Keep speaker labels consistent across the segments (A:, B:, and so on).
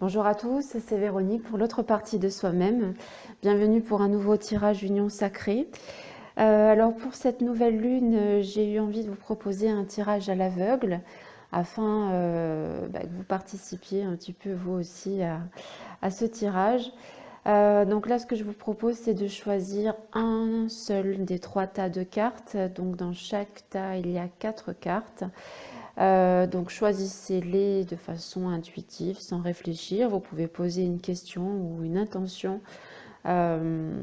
A: Bonjour à tous, c'est Véronique pour l'autre partie de soi-même. Bienvenue pour un nouveau tirage Union Sacrée. Alors pour cette nouvelle lune, j'ai eu envie de vous proposer un tirage à l'aveugle afin que vous participiez un petit peu vous aussi à ce tirage. Donc là, ce que je vous propose, c'est de choisir un seul des 3 tas de cartes. Donc dans chaque tas, il y a 4 cartes. Donc choisissez-les de façon intuitive, sans réfléchir. Vous pouvez poser une question ou une intention avant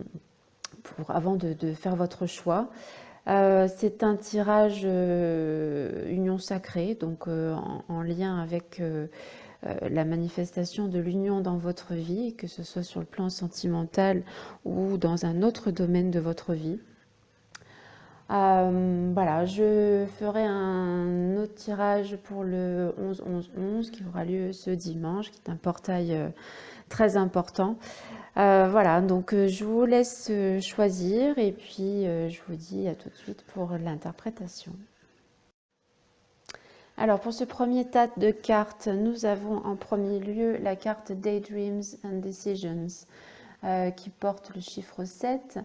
A: de faire votre choix. C'est un tirage union sacrée, donc en lien avec la manifestation de l'union dans votre vie, que ce soit sur le plan sentimental ou dans un autre domaine de votre vie. Voilà, je ferai un autre tirage pour le 11-11-11 qui aura lieu ce dimanche, qui est un portail très important. Voilà, donc je vous laisse choisir et puis je vous dis à tout de suite pour l'interprétation. Alors pour ce premier tas de cartes, nous avons en premier lieu la carte Daydreams and Decisions. Qui porte le chiffre 7,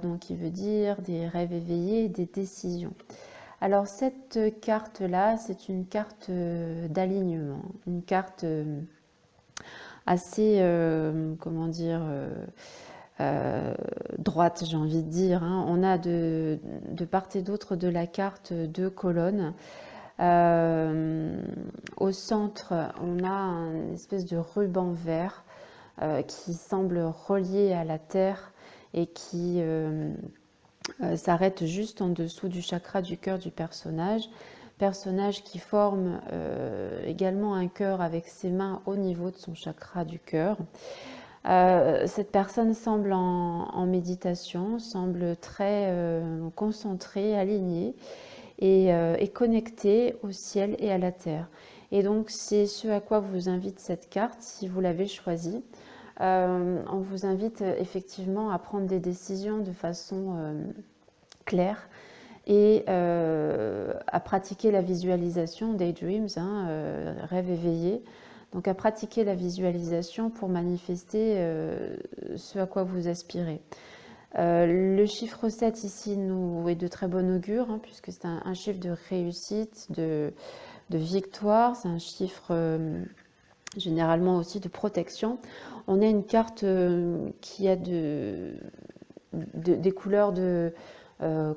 A: donc qui veut dire des rêves éveillés et des décisions. Alors cette carte-là, c'est une carte d'alignement, une carte assez, comment dire, droite, j'ai envie de dire. On a de part et d'autre de la carte 2 colonnes. Au centre, on a une espèce de ruban vert qui semble relié à la terre et qui s'arrête juste en dessous du chakra du cœur du personnage qui forme également un cœur avec ses mains au niveau de son chakra du cœur. Cette personne semble en méditation, semble très concentrée, alignée et connectée au ciel et à la terre. Et donc c'est ce à quoi vous invite cette carte si vous l'avez choisie. On vous invite effectivement à prendre des décisions de façon claire et à pratiquer la visualisation Daydreams, rêve éveillé. Donc à pratiquer la visualisation pour manifester ce à quoi vous aspirez. Le chiffre 7 ici nous est de très bon augure, puisque c'est un chiffre de réussite, de victoire, c'est un chiffre généralement aussi de protection. On a une carte qui a des couleurs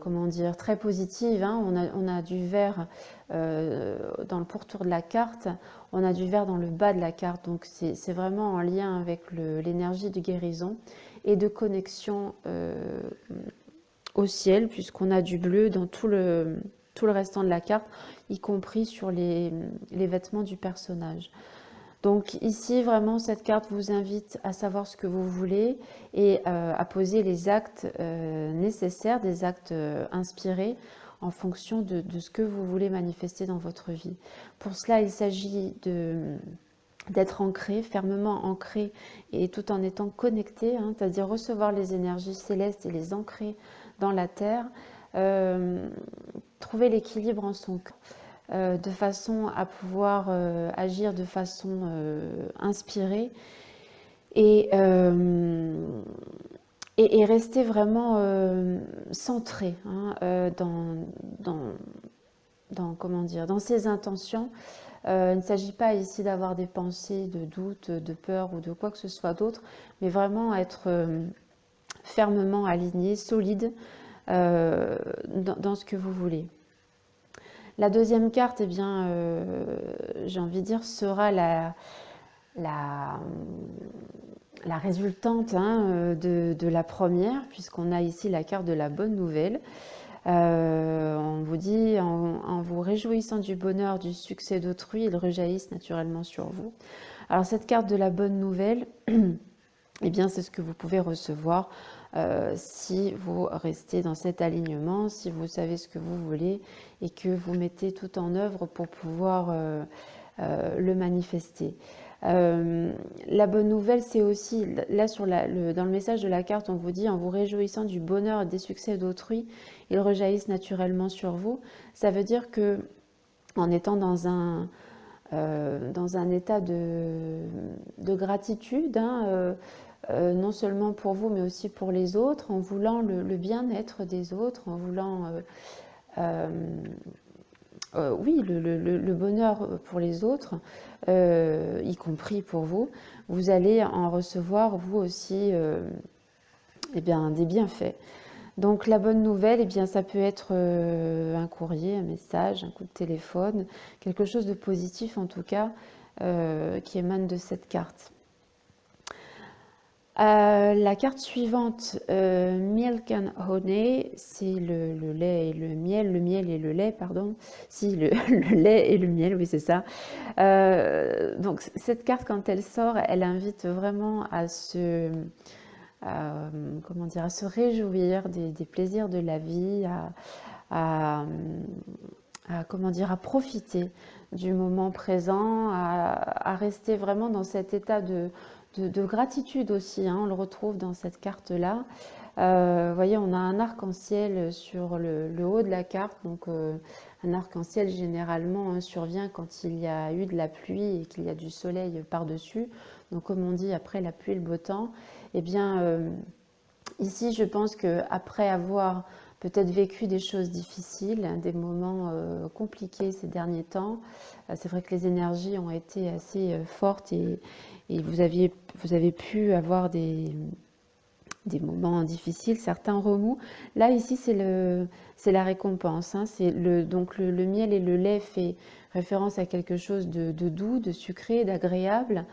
A: comment dire, très positives. On a du vert dans le pourtour de la carte, on a du vert dans le bas de la carte, donc c'est vraiment en lien avec l'énergie de guérison et de connexion au ciel, puisqu'on a du bleu dans tout le restant de la carte, y compris sur les vêtements du personnage. Donc ici, vraiment, cette carte vous invite à savoir ce que vous voulez et à poser les actes nécessaires, des actes inspirés en fonction de ce que vous voulez manifester dans votre vie. Pour cela, il s'agit d'être ancré, fermement ancré et tout en étant connecté, c'est-à-dire recevoir les énergies célestes et les ancrer dans la terre, trouver l'équilibre en son cœur. De façon à pouvoir agir de façon inspirée et rester vraiment centré comment dire, dans ses intentions. Il ne s'agit pas ici d'avoir des pensées de doute, de peur ou de quoi que ce soit d'autre, mais vraiment être fermement aligné, solide dans ce que vous voulez. La deuxième carte, eh bien, j'ai envie de dire, sera la résultante de la première, puisqu'on a ici la carte de la bonne nouvelle. On vous dit, en vous réjouissant du bonheur, du succès d'autrui, ils rejaillissent naturellement sur vous. Alors cette carte de la bonne nouvelle, eh bien, c'est ce que vous pouvez recevoir si vous restez dans cet alignement, si vous savez ce que vous voulez et que vous mettez tout en œuvre pour pouvoir le manifester. La bonne nouvelle, c'est aussi, là dans le message de la carte, on vous dit, en vous réjouissant du bonheur et des succès d'autrui, ils rejaillissent naturellement sur vous. Ça veut dire que en étant dans dans un état de gratitude, hein, non seulement pour vous, mais aussi pour les autres, en voulant le bien-être des autres, en voulant euh, oui, le bonheur pour les autres, y compris pour vous. Vous allez en recevoir vous aussi eh bien, des bienfaits. Donc la bonne nouvelle, eh bien, ça peut être un courrier, un message, un coup de téléphone, quelque chose de positif en tout cas qui émane de cette carte. La carte suivante, Milk and Honey, c'est le lait et le miel et le lait, pardon. Si, le lait et le miel, oui, c'est ça. Donc cette carte, quand elle sort, elle invite vraiment comment dire, à se réjouir des plaisirs de la vie, comment dire, à profiter du moment présent, à rester vraiment dans cet état de gratitude aussi, hein, on le retrouve dans cette carte-là. Vous voyez, on a un arc-en-ciel sur le haut de la carte, donc un arc-en-ciel généralement hein, survient quand il y a eu de la pluie et qu'il y a du soleil par-dessus. Donc comme on dit, après la pluie, le beau temps. Eh bien, ici, je pense qu'après avoir peut-être vécu des choses difficiles, des moments compliqués ces derniers temps, c'est vrai que les énergies ont été assez fortes et vous avez pu avoir des moments difficiles, certains remous. Là, ici, c'est la récompense. Hein. Donc le miel et le lait fait référence à quelque chose de doux, de sucré, d'agréable.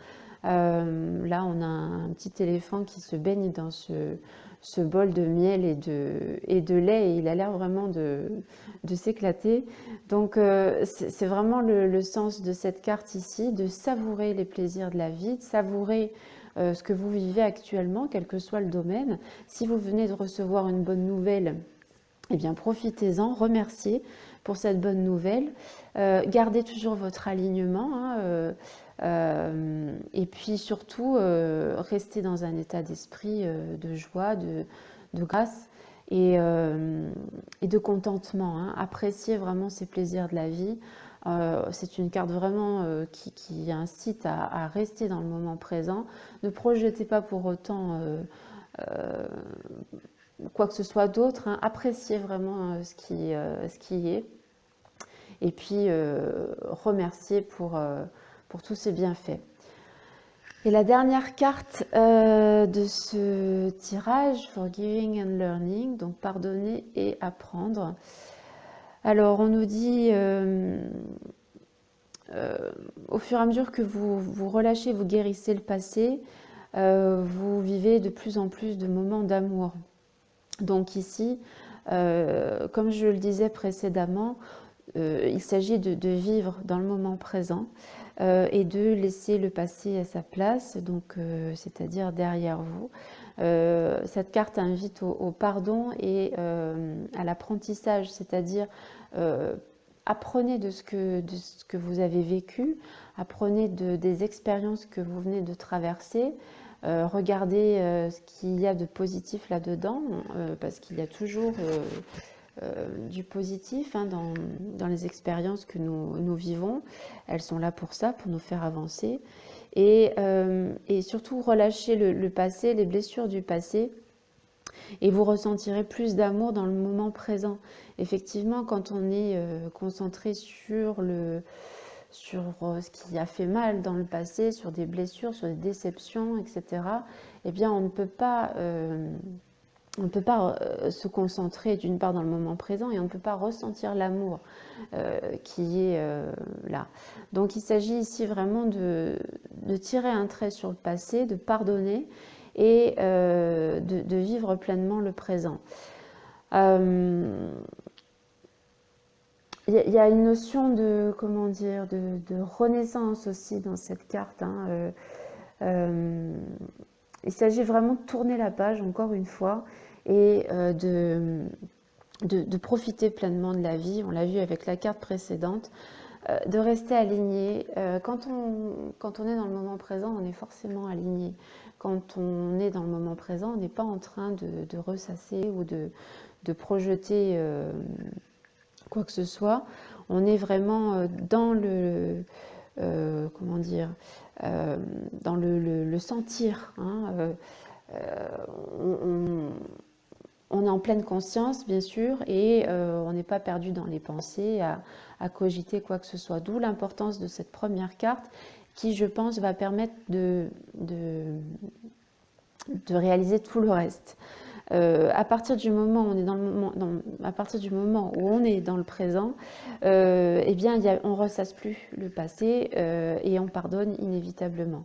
A: Là, on a un petit éléphant qui se baigne dans ce bol de miel et de lait et il a l'air vraiment de s'éclater. Donc, c'est vraiment le sens de cette carte ici, de savourer les plaisirs de la vie, de savourer ce que vous vivez actuellement, quel que soit le domaine. Si vous venez de recevoir une bonne nouvelle, eh bien profitez-en, remerciez pour cette bonne nouvelle. Gardez toujours votre alignement hein, et puis surtout restez dans un état d'esprit de joie, de grâce et de contentement. Hein. Appréciez vraiment ces plaisirs de la vie. C'est une carte vraiment qui incite à rester dans le moment présent. Ne projetez pas pour autant quoi que ce soit d'autre. Hein. Appréciez vraiment ce qui est. Et puis remercier pour tous ces bienfaits. Et la dernière carte de ce tirage, Forgiving and Learning, donc pardonner et apprendre. Alors on nous dit, au fur et à mesure que vous relâchez, vous guérissez le passé, vous vivez de plus en plus de moments d'amour. Donc ici, comme je le disais précédemment, il s'agit de vivre dans le moment présent et de laisser le passé à sa place, donc c'est-à-dire derrière vous. Cette carte invite au pardon et à l'apprentissage, c'est-à-dire apprenez de ce que vous avez vécu, apprenez des expériences que vous venez de traverser, regardez ce qu'il y a de positif là-dedans, parce qu'il y a toujours du positif hein, dans les expériences que nous vivons. Elles sont là pour ça, pour nous faire avancer. Et surtout relâcher le passé, les blessures du passé, et vous ressentirez plus d'amour dans le moment présent. Effectivement, quand on est concentré sur ce qui a fait mal dans le passé, sur des blessures, sur des déceptions, etc., eh bien, on ne peut pas se concentrer d'une part dans le moment présent et on ne peut pas ressentir l'amour qui est là. Donc il s'agit ici vraiment de tirer un trait sur le passé, de pardonner et de vivre pleinement le présent. Il y a une notion de, comment dire, de renaissance aussi dans cette carte. Hein. Il s'agit vraiment de tourner la page, encore une fois, et de profiter pleinement de la vie. On l'a vu avec la carte précédente, de rester aligné. Quand on est dans le moment présent, on est forcément aligné. Quand on est dans le moment présent, on n'est pas en train de ressasser ou de projeter quoi que ce soit. On est vraiment dans comment dire, dans le sentir, hein, on, on est en pleine conscience, bien sûr, et on n'est pas perdu dans les pensées à cogiter quoi que ce soit. D'où l'importance de cette première carte qui, je pense, va permettre de réaliser tout le reste. À partir du moment où on est dans le moment, à partir du moment où on est dans le présent, eh bien, on ressasse plus le passé et on pardonne inévitablement.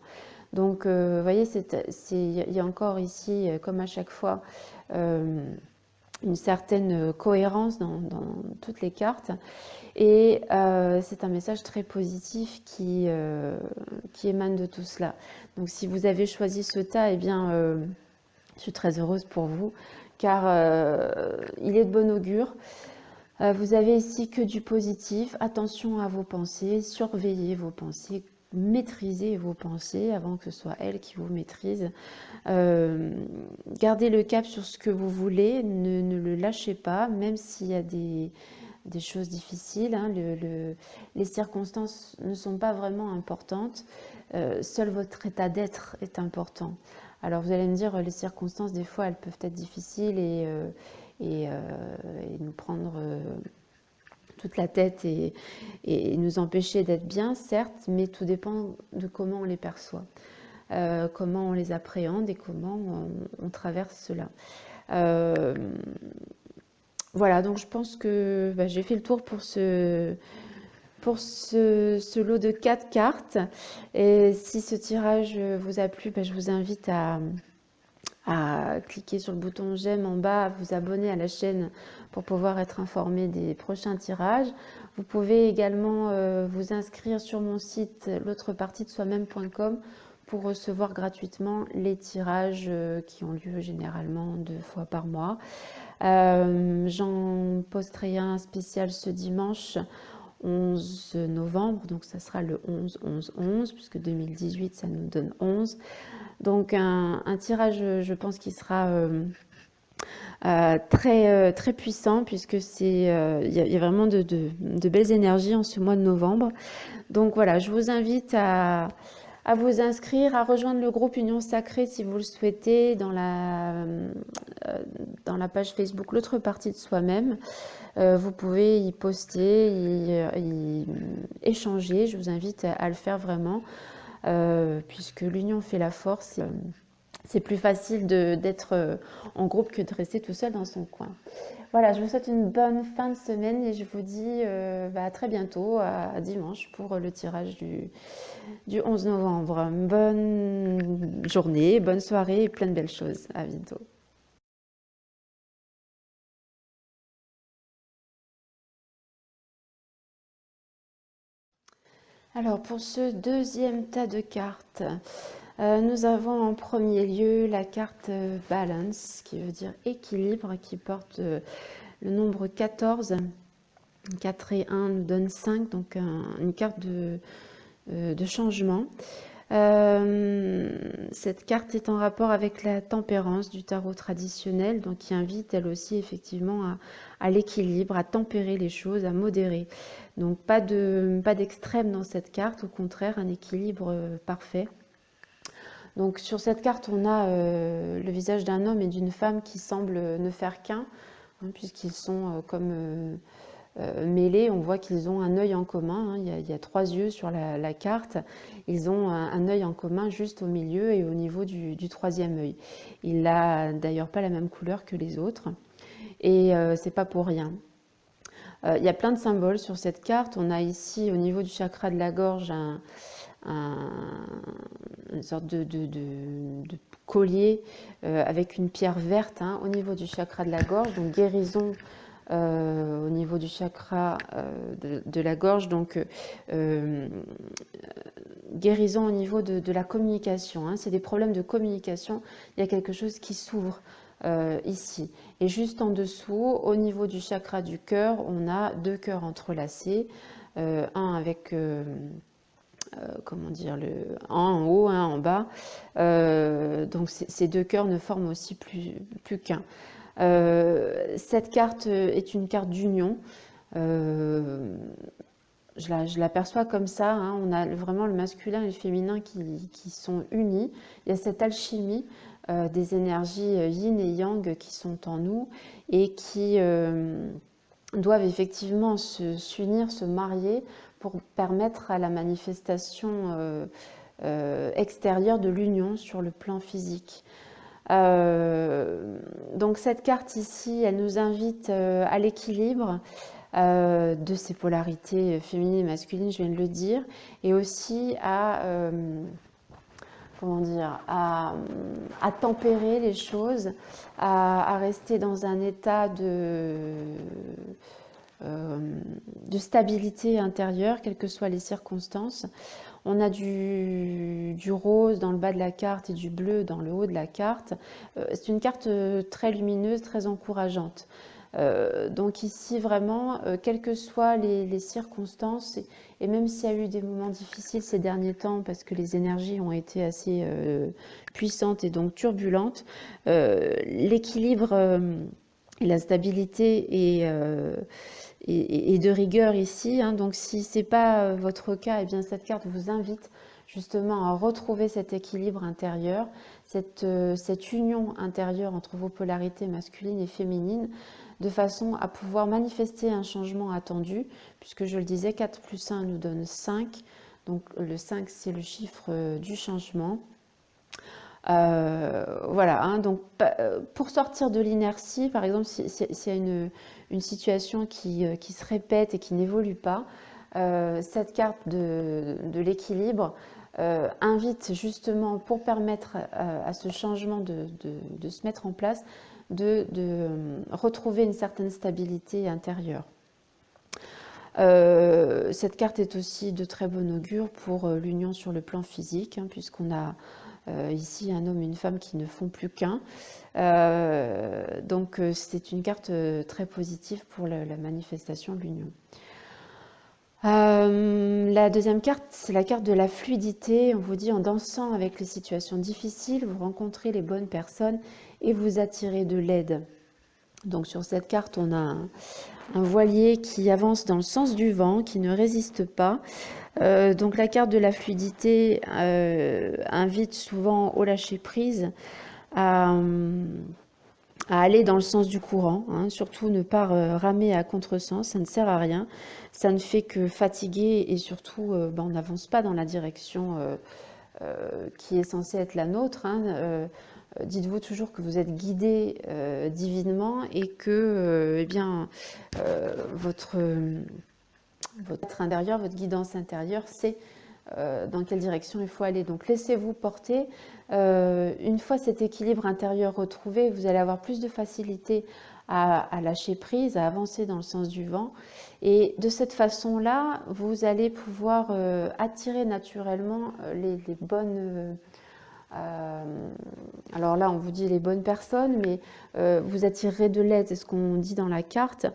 A: Donc, vous voyez, il y a encore ici, comme à chaque fois, une certaine cohérence dans toutes les cartes. Et c'est un message très positif qui émane de tout cela. Donc, si vous avez choisi ce tas, eh bien, je suis très heureuse pour vous, car il est de bon augure. Vous avez ici que du positif. Attention à vos pensées, surveillez vos pensées, maîtrisez vos pensées avant que ce soit elles qui vous maîtrisent. Gardez le cap sur ce que vous voulez, ne le lâchez pas, même s'il y a des choses difficiles. Hein. Les circonstances ne sont pas vraiment importantes. Seul votre état d'être est important. Alors vous allez me dire, les circonstances, des fois, elles peuvent être difficiles et nous prendre toute la tête et nous empêcher d'être bien, certes, mais tout dépend de comment on les perçoit, comment on les appréhende et comment on traverse cela. Voilà, donc je pense que j'ai fait le tour pour ce lot de 4 cartes. Et si ce tirage vous a plu, je vous invite à cliquer sur le bouton j'aime en bas, à vous abonner à la chaîne pour pouvoir être informé des prochains tirages. Vous pouvez également vous inscrire sur mon site l'autrepartie-de-soi-même.com pour recevoir gratuitement les tirages qui ont lieu généralement 2 fois par mois. J'en posterai un spécial ce dimanche 11 novembre, donc ça sera le 11-11-11, puisque 2018 ça nous donne 11. Donc un tirage, je pense qu'il sera très, très puissant, puisque il y a vraiment de belles énergies en ce mois de novembre. Donc voilà, je vous invite à vous inscrire, à rejoindre le groupe Union Sacrée si vous le souhaitez dans la page Facebook L'autre partie de soi-même. Vous pouvez y poster, y échanger. Je vous invite à le faire vraiment, puisque l'union fait la force. C'est plus facile d'être en groupe que de rester tout seul dans son coin. Voilà, je vous souhaite une bonne fin de semaine et je vous dis à très bientôt, à dimanche, pour le tirage du 11 novembre. Bonne journée, bonne soirée et plein de belles choses. À bientôt. Alors, pour ce deuxième tas de cartes, nous avons en premier lieu la carte Balance, qui veut dire équilibre, qui porte le nombre 14. 4 et 1 nous donne 5, donc une carte de changement. Cette carte est en rapport avec la tempérance du tarot traditionnel, donc qui invite elle aussi effectivement à l'équilibre, à tempérer les choses, à modérer. Donc pas d'extrême dans cette carte, au contraire un équilibre parfait. Donc sur cette carte on a le visage d'un homme et d'une femme qui semblent ne faire qu'un, hein, puisqu'ils sont comme mêlés. On voit qu'ils ont un œil en commun, hein. Il y a 3 yeux sur la carte. Ils ont un œil en commun juste au milieu et au niveau du 3e œil. Il n'a d'ailleurs pas la même couleur que les autres et c'est pas pour rien. Il y a plein de symboles sur cette carte. On a ici au niveau du chakra de la gorge une sorte de collier avec une pierre verte, hein, au niveau du chakra de la gorge, donc guérison au niveau du chakra de la gorge, donc guérison au niveau de la communication, hein. C'est des problèmes de communication, il y a quelque chose qui s'ouvre ici. Et juste en dessous, au niveau du chakra du cœur, on a 2 cœurs entrelacés, un avec comment dire, un en haut, un en bas. Donc ces 2 cœurs ne forment aussi plus qu'un. Cette carte est une carte d'union. je l'aperçois comme ça, hein. On a vraiment le masculin et le féminin qui sont unis. Il y a cette alchimie des énergies yin et yang qui sont en nous et qui doivent effectivement s'unir, se marier pour permettre à la manifestation extérieure de l'union sur le plan physique. Donc cette carte ici, elle nous invite à l'équilibre de ces polarités féminines et masculines, je viens de le dire, et aussi à, comment dire, à tempérer les choses, à rester dans un état de stabilité intérieure, quelles que soient les circonstances. On a du rose dans le bas de la carte et du bleu dans le haut de la carte. C'est une carte très lumineuse, très encourageante. Donc ici, vraiment, quelles que soient les circonstances, et même s'il y a eu des moments difficiles ces derniers temps, parce que les énergies ont été assez puissantes et donc turbulentes, l'équilibre et la stabilité et de rigueur ici, hein. Donc si ce n'est pas votre cas, eh bien cette carte vous invite justement à retrouver cet équilibre intérieur, cette union intérieure entre vos polarités masculines et féminines, de façon à pouvoir manifester un changement attendu, puisque je le disais, 4 plus 1 nous donne 5, donc le 5 c'est le chiffre du changement. Voilà, hein, donc pour sortir de l'inertie, par exemple, s'il y a une situation qui se répète et qui n'évolue pas, cette carte de l'équilibre invite justement, pour permettre à ce changement de se mettre en place, de retrouver une certaine stabilité intérieure. Cette carte est aussi de très bon augure pour l'union sur le plan physique, hein, puisqu'on a ici un homme et une femme qui ne font plus qu'un. Donc c'est une carte très positive pour la manifestation de l'union. La deuxième carte, c'est la carte de la fluidité. On vous dit, en dansant avec les situations difficiles, vous rencontrez les bonnes personnes et vous attirez de l'aide. Donc sur cette carte, on a un voilier qui avance dans le sens du vent, qui ne résiste pas. Donc la carte de la fluidité invite souvent au lâcher-prise, à aller dans le sens du courant, hein. Surtout ne pas ramer à contresens, ça ne sert à rien, ça ne fait que fatiguer et surtout on n'avance pas dans la direction qui est censée être la nôtre, hein. Dites-vous toujours que vous êtes guidé divinement et que eh bien, votre être intérieur, votre guidance intérieure, c'est dans quelle direction il faut aller. Donc laissez-vous porter. Une fois cet équilibre intérieur retrouvé, vous allez avoir plus de facilité à lâcher prise, à avancer dans le sens du vent. Et de cette façon-là, vous allez pouvoir attirer naturellement les bonnes... alors là, on vous dit les bonnes personnes, mais vous attirerez de l'aide, c'est ce qu'on dit dans la carte.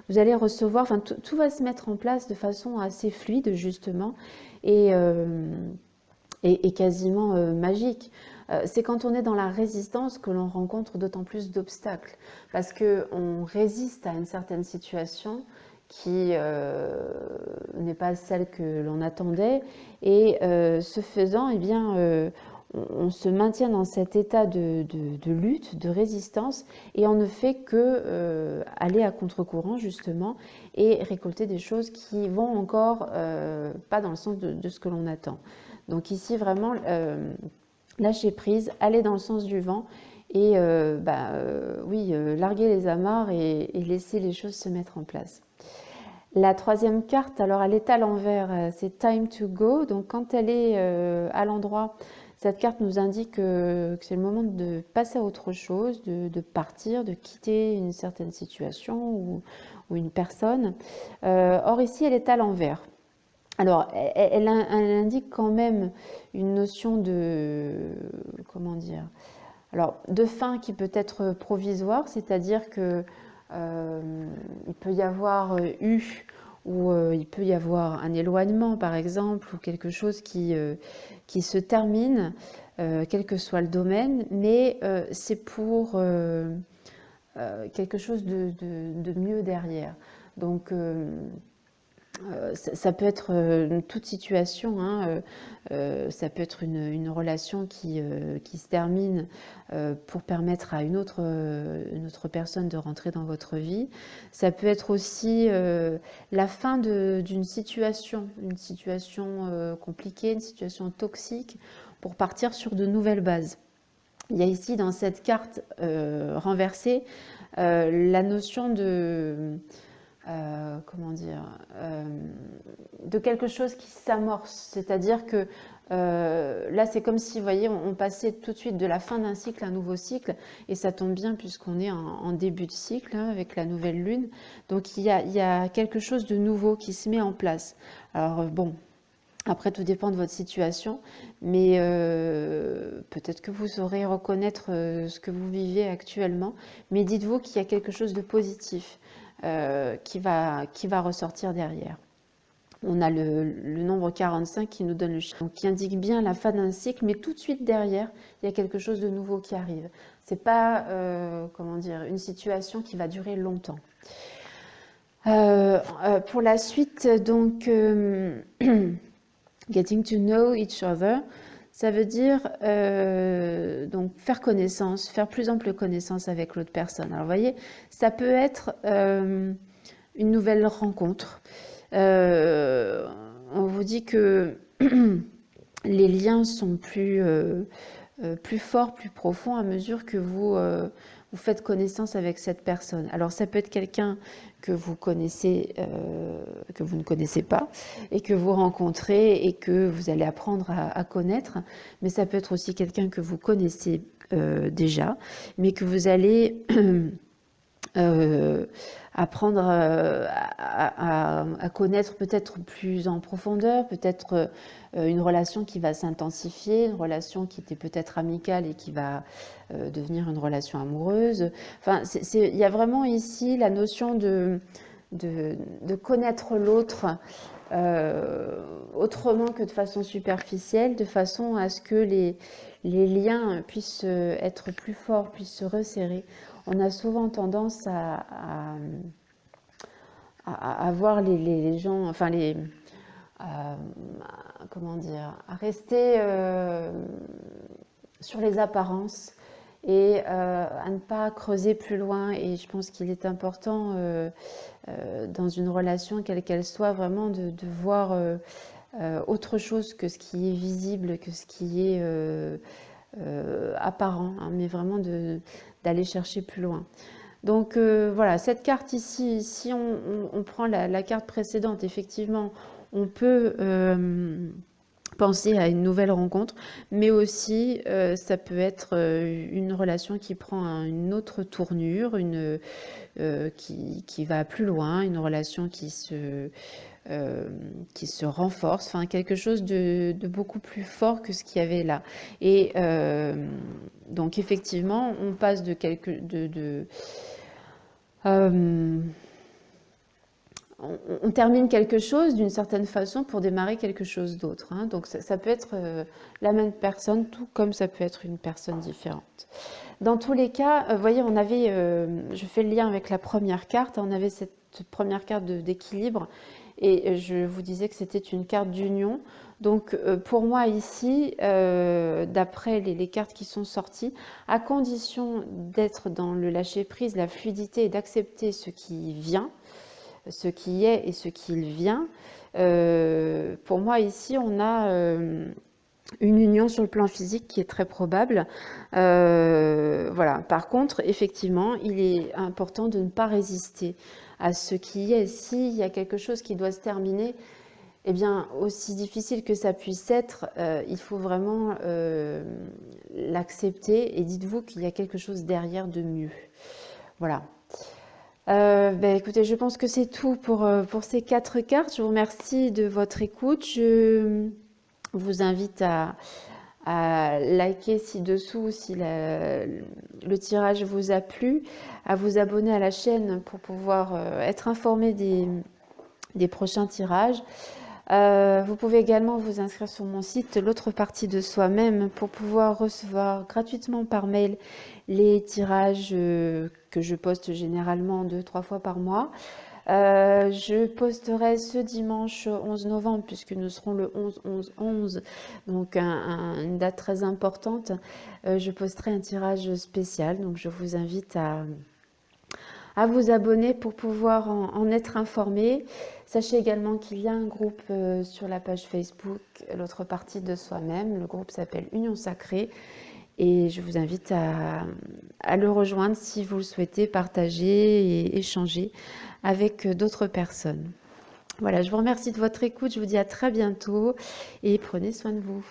A: Vous allez recevoir, enfin tout va se mettre en place de façon assez fluide justement et quasiment magique. C'est quand on est dans la résistance que l'on rencontre d'autant plus d'obstacles, parce qu'on résiste à une certaine situation qui n'est pas celle que l'on attendait, et ce faisant, eh bien, on se maintient dans cet état de lutte, de résistance, et on ne fait que aller à contre-courant justement, et récolter des choses qui vont encore pas dans le sens de ce que l'on attend. Donc ici vraiment lâcher prise, aller dans le sens du vent, et oui, larguer les amarres et laisser les choses se mettre en place. La troisième carte, alors elle est à l'envers, c'est Time to Go. Donc quand elle est à l'endroit, cette carte nous indique que c'est le moment de passer à autre chose, de partir, de quitter une certaine situation ou une personne. Or ici, elle est à l'envers. Alors, elle indique quand même une notion de, comment dire, alors, de fin qui peut être provisoire, c'est-à-dire que il peut y avoir ou il peut y avoir un éloignement, par exemple, ou quelque chose qui se termine, quel que soit le domaine, mais c'est pour quelque chose de mieux derrière. Donc, Ça peut être toute situation, hein, ça peut être une relation qui se termine pour permettre à une autre personne de rentrer dans votre vie. Ça peut être aussi la fin d'une situation, une situation compliquée, une situation toxique, pour partir sur de nouvelles bases. Il y a ici dans cette carte renversée la notion de comment dire, de quelque chose qui s'amorce. C'est-à-dire que là, c'est comme si, vous voyez, on passait tout de suite de la fin d'un cycle à un nouveau cycle, et ça tombe bien puisqu'on est en début de cycle, hein, avec la nouvelle lune. Donc, il y a quelque chose de nouveau qui se met en place. Alors, bon, après, tout dépend de votre situation, mais peut-être que vous saurez reconnaître ce que vous vivez actuellement, mais dites-vous qu'il y a quelque chose de positif qui va ressortir derrière. On a le nombre 45 qui nous donne le chiffre, donc qui indique bien la fin d'un cycle, mais tout de suite derrière, il y a quelque chose de nouveau qui arrive. C'est pas, comment dire, une situation qui va durer longtemps. Pour la suite, donc, getting to know each other, ça veut dire donc faire connaissance, faire plus ample connaissance avec l'autre personne. Alors, vous voyez, ça peut être une nouvelle rencontre. On vous dit que les liens sont plus forts, plus profonds à mesure que vous faites connaissance avec cette personne. Alors ça peut être quelqu'un que vous connaissez, que vous ne connaissez pas, et que vous rencontrez et que vous allez apprendre à connaître, mais ça peut être aussi quelqu'un que vous connaissez déjà, mais que vous allez apprendre à connaître peut-être plus en profondeur, peut-être une relation qui va s'intensifier, une relation qui était peut-être amicale et qui va devenir une relation amoureuse. Enfin, il y a vraiment ici la notion de connaître l'autre autrement que de façon superficielle, de façon à ce que les liens puissent être plus forts, puissent se resserrer. On a souvent tendance à voir les gens, enfin comment dire, à rester sur les apparences et à ne pas creuser plus loin. Et je pense qu'il est important dans une relation, quelle qu'elle soit, vraiment de voir autre chose que ce qui est visible, que ce qui est apparent, hein, mais vraiment d'aller chercher plus loin. Donc voilà, cette carte ici, si on prend la carte précédente, effectivement, on peut penser à une nouvelle rencontre, mais aussi ça peut être une relation qui prend une autre tournure, qui va plus loin, une relation qui se renforce, enfin quelque chose de beaucoup plus fort que ce qu'il y avait là. Et donc effectivement, on passe on termine quelque chose d'une certaine façon pour démarrer quelque chose d'autre, hein. Donc ça peut être la même personne, tout comme ça peut être une personne différente. Dans tous les cas, vous voyez, on avait, je fais le lien avec la première carte, on avait cette première carte d'équilibre, et je vous disais que c'était une carte d'union. Donc pour moi ici, d'après les cartes qui sont sorties, à condition d'être dans le lâcher-prise, la fluidité et d'accepter ce qui vient, ce qui est et ce qui vient, pour moi ici on a une union sur le plan physique qui est très probable. Voilà. Par contre, effectivement, il est important de ne pas résister à ce qui est. S'il y a quelque chose qui doit se terminer, eh bien, aussi difficile que ça puisse être, il faut vraiment l'accepter, et dites-vous qu'il y a quelque chose derrière de mieux. Voilà. Écoutez, je pense que c'est tout pour ces 4 cartes. Je vous remercie de votre écoute. Je vous invite à liker ci-dessous si le tirage vous a plu, à vous abonner à la chaîne pour pouvoir être informé des prochains tirages. Vous pouvez également vous inscrire sur mon site L'autre partie de soi-même pour pouvoir recevoir gratuitement par mail les tirages que je poste généralement 2-3 fois par mois. Je posterai ce dimanche 11 novembre, puisque nous serons le 11-11-11, donc une date très importante. Je posterai un tirage spécial, donc je vous invite à vous abonner pour pouvoir en être informé. Sachez également qu'il y a un groupe sur la page Facebook, l'autre partie de soi-même. Le groupe s'appelle Union Sacrée et je vous invite à le rejoindre si vous le souhaitez, partager et échanger avec d'autres personnes. Voilà, je vous remercie de votre écoute. Je vous dis à très bientôt et prenez soin de vous.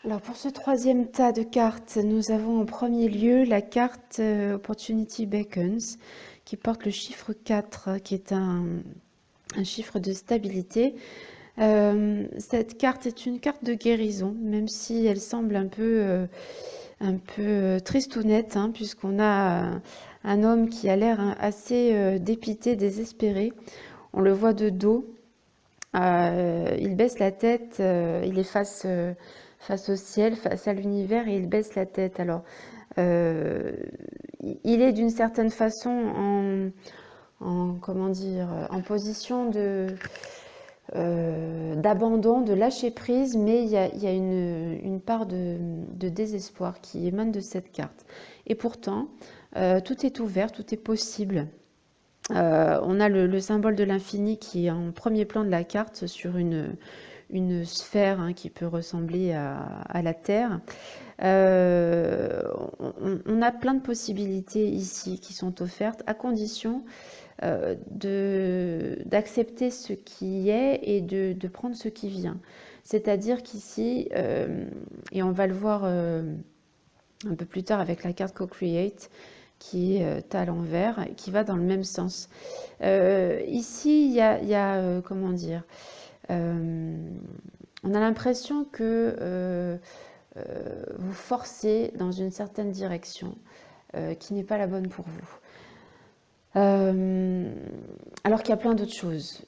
A: Alors pour ce troisième tas de cartes, nous avons en premier lieu la carte Opportunity Beacons qui porte le chiffre 4, qui est un chiffre de stabilité. Cette carte est une carte de guérison, même si elle semble un peu tristounette, hein, puisqu'on a un homme qui a l'air assez dépité, désespéré. On le voit de dos. Il baisse la tête, il est face au ciel, face à l'univers, et il baisse la tête. Alors, il est d'une certaine façon comment dire, en position d'abandon, de lâcher prise, mais il y a une part de désespoir qui émane de cette carte. Et pourtant, tout est ouvert, tout est possible. On a le symbole de l'infini qui est en premier plan de la carte sur une sphère, hein, qui peut ressembler à la Terre. On a plein de possibilités ici qui sont offertes à condition d'accepter ce qui est et de prendre ce qui vient. C'est-à-dire qu'ici, et on va le voir un peu plus tard avec la carte Co-Create, qui est à l'envers, qui va dans le même sens. Ici, il y a comment dire, on a l'impression que vous forcez dans une certaine direction qui n'est pas la bonne pour vous. Alors qu'il y a plein d'autres choses.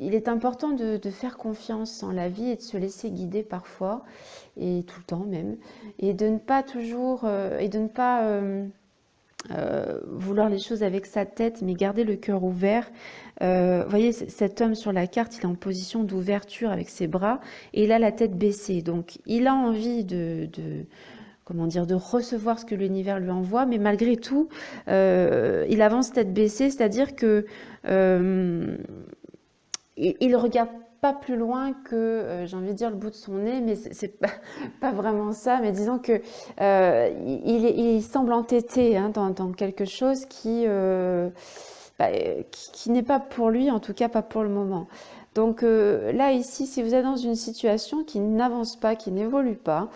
A: Il est important de faire confiance en la vie et de se laisser guider parfois, et tout le temps même, et de ne pas toujours, et de ne pas vouloir les choses avec sa tête, mais garder le cœur ouvert. Vous voyez, cet homme sur la carte, il est en position d'ouverture avec ses bras, et il a la tête baissée. Donc, il a envie comment dire, de recevoir ce que l'univers lui envoie, mais malgré tout, il avance tête baissée, c'est-à-dire que il regarde pas plus loin que, j'ai envie de dire, le bout de son nez, mais c'est pas vraiment ça, mais disons que il semble entêté, hein, dans quelque chose qui n'est pas pour lui, en tout cas pas pour le moment. Donc là, ici, si vous êtes dans une situation qui n'avance pas, qui n'évolue pas,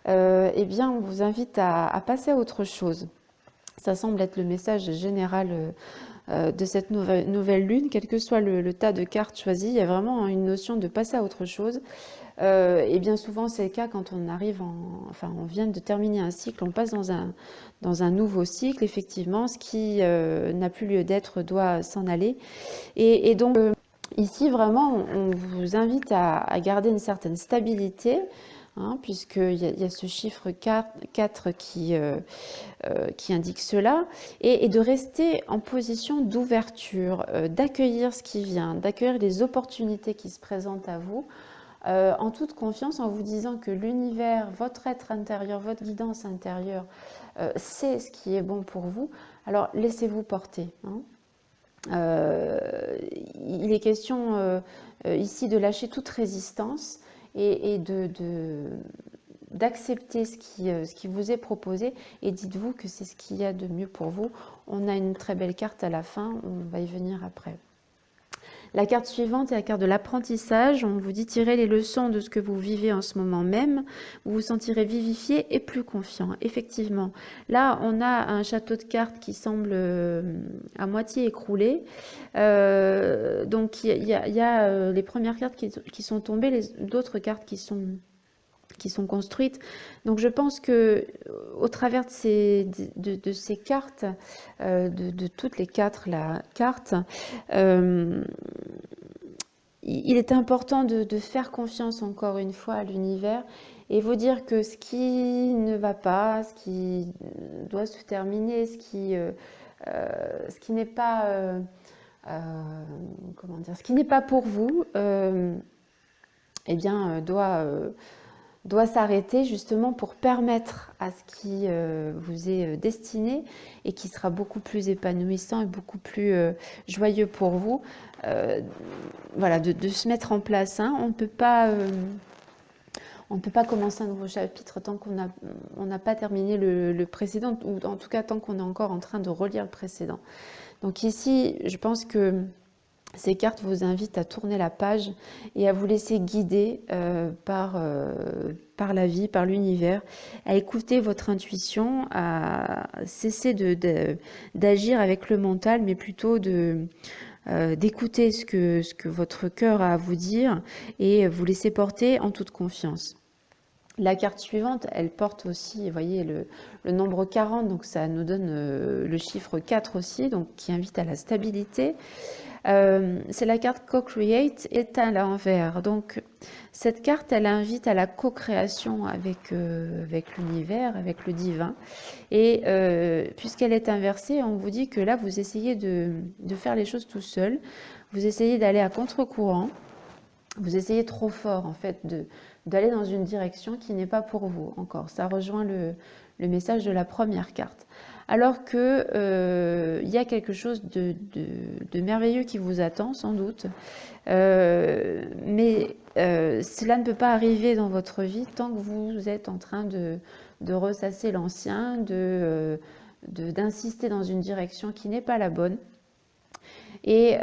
A: eh bien, on vous invite à passer à autre chose. Ça semble être le message général de cette nouvelle lune, quel que soit le tas de cartes choisies, il y a vraiment une notion de passer à autre chose. Et bien souvent, c'est le cas quand on arrive enfin, on vient de terminer un cycle, on passe dans un nouveau cycle. Effectivement, ce qui n'a plus lieu d'être doit s'en aller. Et donc, ici, vraiment, on vous invite à garder une certaine stabilité, hein, puisqu'il y a ce chiffre 4 qui indique cela, et de rester en position d'ouverture, d'accueillir ce qui vient, d'accueillir les opportunités qui se présentent à vous, en toute confiance, en vous disant que l'univers, votre être intérieur, votre guidance intérieure, sait ce qui est bon pour vous. Alors laissez-vous porter, hein. Il est question ici de lâcher toute résistance et d'accepter ce qui vous est proposé, et dites-vous que c'est ce qu'il y a de mieux pour vous. On a une très belle carte à la fin, on va y venir après. La carte suivante est la carte de l'apprentissage. On vous dit tirer les leçons de ce que vous vivez en ce moment même. Vous vous sentirez vivifié et plus confiant. Effectivement, là, on a un château de cartes qui semble à moitié écroulé. Donc, il y a les premières cartes qui sont tombées, d'autres cartes qui sont construites. Donc je pense que au travers de ces cartes, de toutes les quatre cartes, il est important de faire confiance encore une fois à l'univers et vous dire que ce qui ne va pas, ce qui doit se terminer, ce qui n'est pas, comment dire, ce qui n'est pas pour vous, eh bien, doit s'arrêter justement pour permettre à ce qui vous est destiné et qui sera beaucoup plus épanouissant et beaucoup plus joyeux pour vous, voilà, de se mettre en place. Hein. On ne peut pas commencer un nouveau chapitre tant on n'a pas terminé le précédent, ou en tout cas tant qu'on est encore en train de relire le précédent. Donc ici, je pense que ces cartes vous invitent à tourner la page et à vous laisser guider par la vie, par l'univers, à écouter votre intuition, à cesser d'agir avec le mental, mais plutôt d'écouter ce que votre cœur a à vous dire et vous laisser porter en toute confiance. La carte suivante, elle porte aussi, vous voyez, le nombre 40, donc ça nous donne le chiffre 4 aussi, donc qui invite à la stabilité. C'est la carte Co-Create est à l'envers. Donc cette carte, elle invite à la co-création avec l'univers, avec le divin. Et puisqu'elle est inversée, on vous dit que là, vous essayez de faire les choses tout seul. Vous essayez d'aller à contre-courant. Vous essayez trop fort, en fait, d'aller dans une direction qui n'est pas pour vous encore. Ça rejoint le message de la première carte. Alors que y a quelque chose de merveilleux qui vous attend, sans doute. Mais cela ne peut pas arriver dans votre vie tant que vous êtes en train de ressasser l'ancien, d'insister dans une direction qui n'est pas la bonne. Et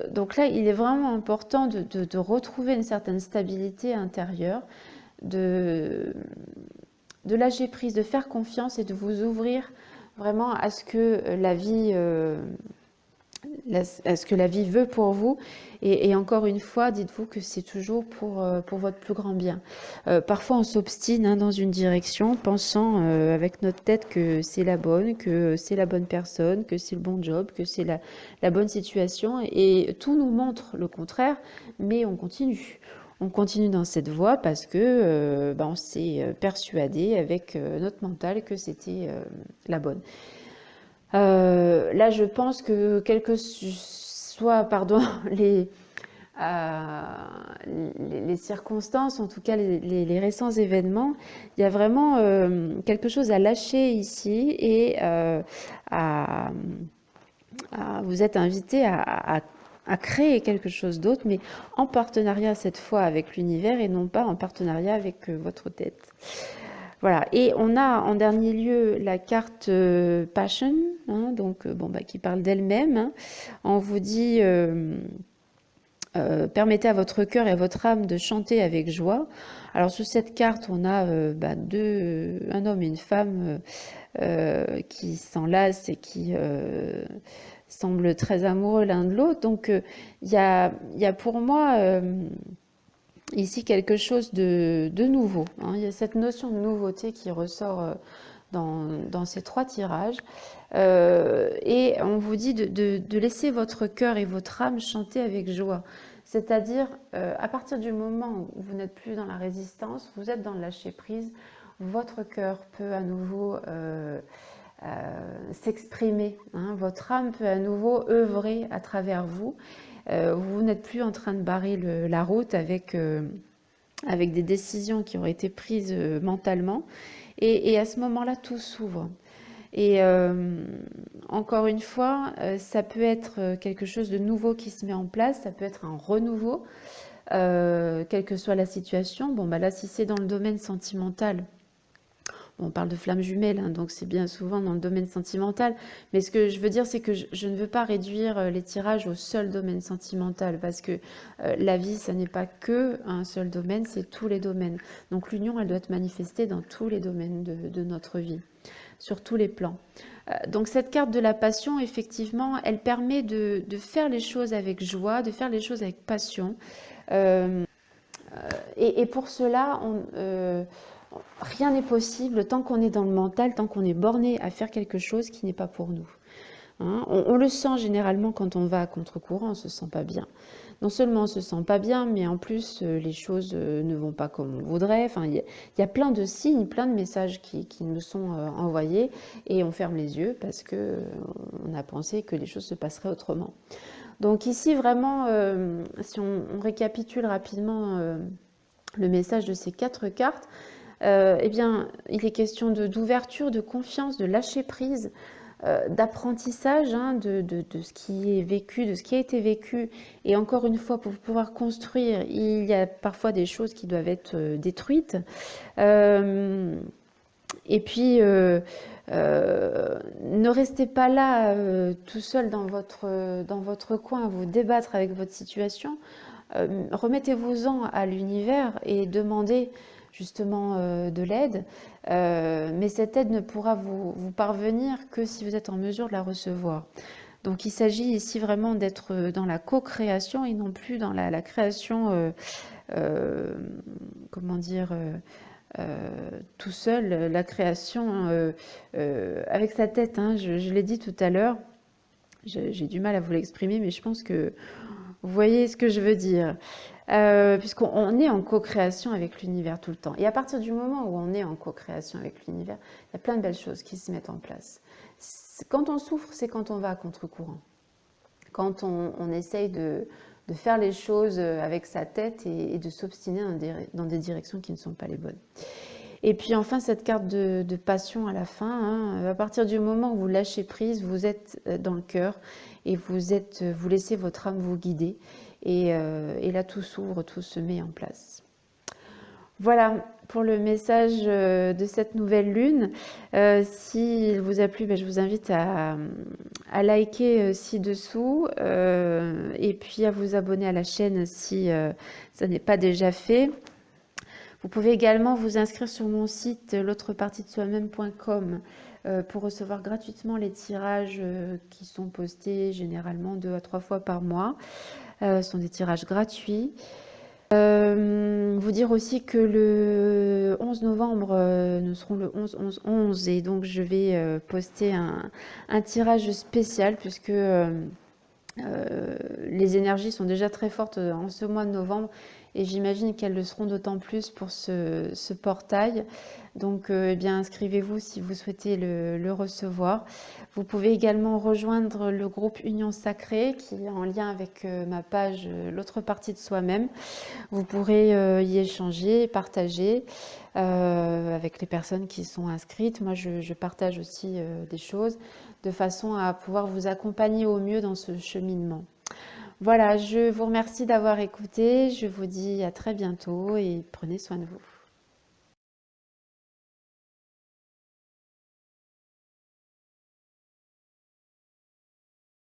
A: donc là, il est vraiment important de retrouver une certaine stabilité intérieure, de lâcher prise, de faire confiance et de vous ouvrir vraiment à ce que la vie, veut pour vous. Et encore une fois, dites-vous que c'est toujours pour votre plus grand bien. Parfois, on s'obstine dans une direction, pensant avec notre tête que c'est la bonne personne, que c'est le bon job, que c'est la bonne situation. Et tout nous montre le contraire, mais on continue. On continue dans cette voie parce que on s'est persuadé avec notre mental que c'était la bonne. Là, je pense que quelles que soient les circonstances, en tout cas les récents événements, il y a vraiment quelque chose à lâcher ici et vous êtes invité à créer quelque chose d'autre, mais en partenariat cette fois avec l'univers et non pas en partenariat avec votre tête. Voilà, et on a en dernier lieu la carte Passion, donc qui parle d'elle-même. Hein. On vous dit permettez à votre cœur et à votre âme de chanter avec joie. Alors sur cette carte, on a un homme et une femme qui s'enlacent et qui semblent très amoureux l'un de l'autre. Donc il y a pour moi ici quelque chose de nouveau. Hein. Il y a cette notion de nouveauté qui ressort dans ces trois tirages. Et on vous dit de laisser votre cœur et votre âme chanter avec joie. C'est-à-dire, à partir du moment où vous n'êtes plus dans la résistance, vous êtes dans le lâcher-prise, votre cœur peut à nouveau s'exprimer. Hein. Votre âme peut à nouveau œuvrer à travers vous. Vous n'êtes plus en train de barrer la route avec des décisions qui ont été prises mentalement. Et à ce moment-là, tout s'ouvre. Et encore une fois, ça peut être quelque chose de nouveau qui se met en place, ça peut être un renouveau, quelle que soit la situation. Bon, là, si c'est dans le domaine sentimental, on parle de flammes jumelles, hein, donc c'est bien souvent dans le domaine sentimental. Mais ce que je veux dire, c'est que je ne veux pas réduire les tirages au seul domaine sentimental, parce que la vie, ça n'est pas que un seul domaine, c'est tous les domaines. Donc l'union, elle doit être manifestée dans tous les domaines de notre vie, sur tous les plans. Donc cette carte de la passion, effectivement, elle permet de faire les choses avec joie, de faire les choses avec passion. Et pour cela, rien n'est possible tant qu'on est dans le mental, tant qu'on est borné à faire quelque chose qui n'est pas pour nous. hein. On le sent généralement quand on va à contre-courant, on ne se sent pas bien. Non seulement on ne se sent pas bien, mais en plus les choses ne vont pas comme on voudrait. Enfin, il y a plein de signes, plein de messages qui nous sont envoyés et on ferme les yeux parce que on a pensé que les choses se passeraient autrement. Donc ici vraiment, si on récapitule rapidement le message de ces 4 cartes, eh bien, il est question d'ouverture, de confiance, de lâcher prise, d'apprentissage, hein, de ce qui est vécu, de ce qui a été vécu. Et encore une fois, pour pouvoir construire, il y a parfois des choses qui doivent être détruites. Et puis, ne restez pas là tout seul dans votre coin à vous débattre avec votre situation. Remettez-vous-en à l'univers et demandez justement de l'aide. Mais cette aide ne pourra vous parvenir que si vous êtes en mesure de la recevoir. Donc il s'agit ici vraiment d'être dans la co-création et non plus dans la création, comment dire, tout seul, la création avec sa tête, hein, je l'ai dit tout à l'heure, j'ai du mal à vous l'exprimer, mais je pense que vous voyez ce que je veux dire. Puisqu'on est en co-création avec l'univers tout le temps. Et à partir du moment où on est en co-création avec l'univers, il y a plein de belles choses qui se mettent en place. Quand on souffre, c'est quand on va à contre-courant. Quand on essaye de faire les choses avec sa tête et de s'obstiner dans des directions qui ne sont pas les bonnes. Et puis enfin, cette carte de passion à la fin, hein, à partir du moment où vous lâchez prise, vous êtes dans le cœur et vous laissez votre âme vous guider. Et là, tout s'ouvre, tout se met en place. Voilà pour le message de cette nouvelle lune. S'il vous a plu, je vous invite à liker ci-dessous et puis à vous abonner à la chaîne si ça n'est pas déjà fait. Vous pouvez également vous inscrire sur mon site l'autrepartiedesoi-même.com pour recevoir gratuitement les tirages qui sont postés généralement 2 à 3 fois par mois. Ce sont des tirages gratuits. Vous dire aussi que le 11 novembre, nous serons le 11-11-11 et donc je vais poster un tirage spécial puisque les énergies sont déjà très fortes en ce mois de novembre et j'imagine qu'elles le seront d'autant plus pour ce portail. Donc eh bien, inscrivez-vous si vous souhaitez le recevoir. Vous pouvez également rejoindre le groupe Union Sacrée qui est en lien avec ma page L'autre partie de soi-même. Vous pourrez y échanger, partager avec les personnes qui sont inscrites. Moi, je partage aussi des choses de façon à pouvoir vous accompagner au mieux dans ce cheminement. Voilà, je vous remercie d'avoir écouté. Je vous dis à très bientôt et prenez soin de vous.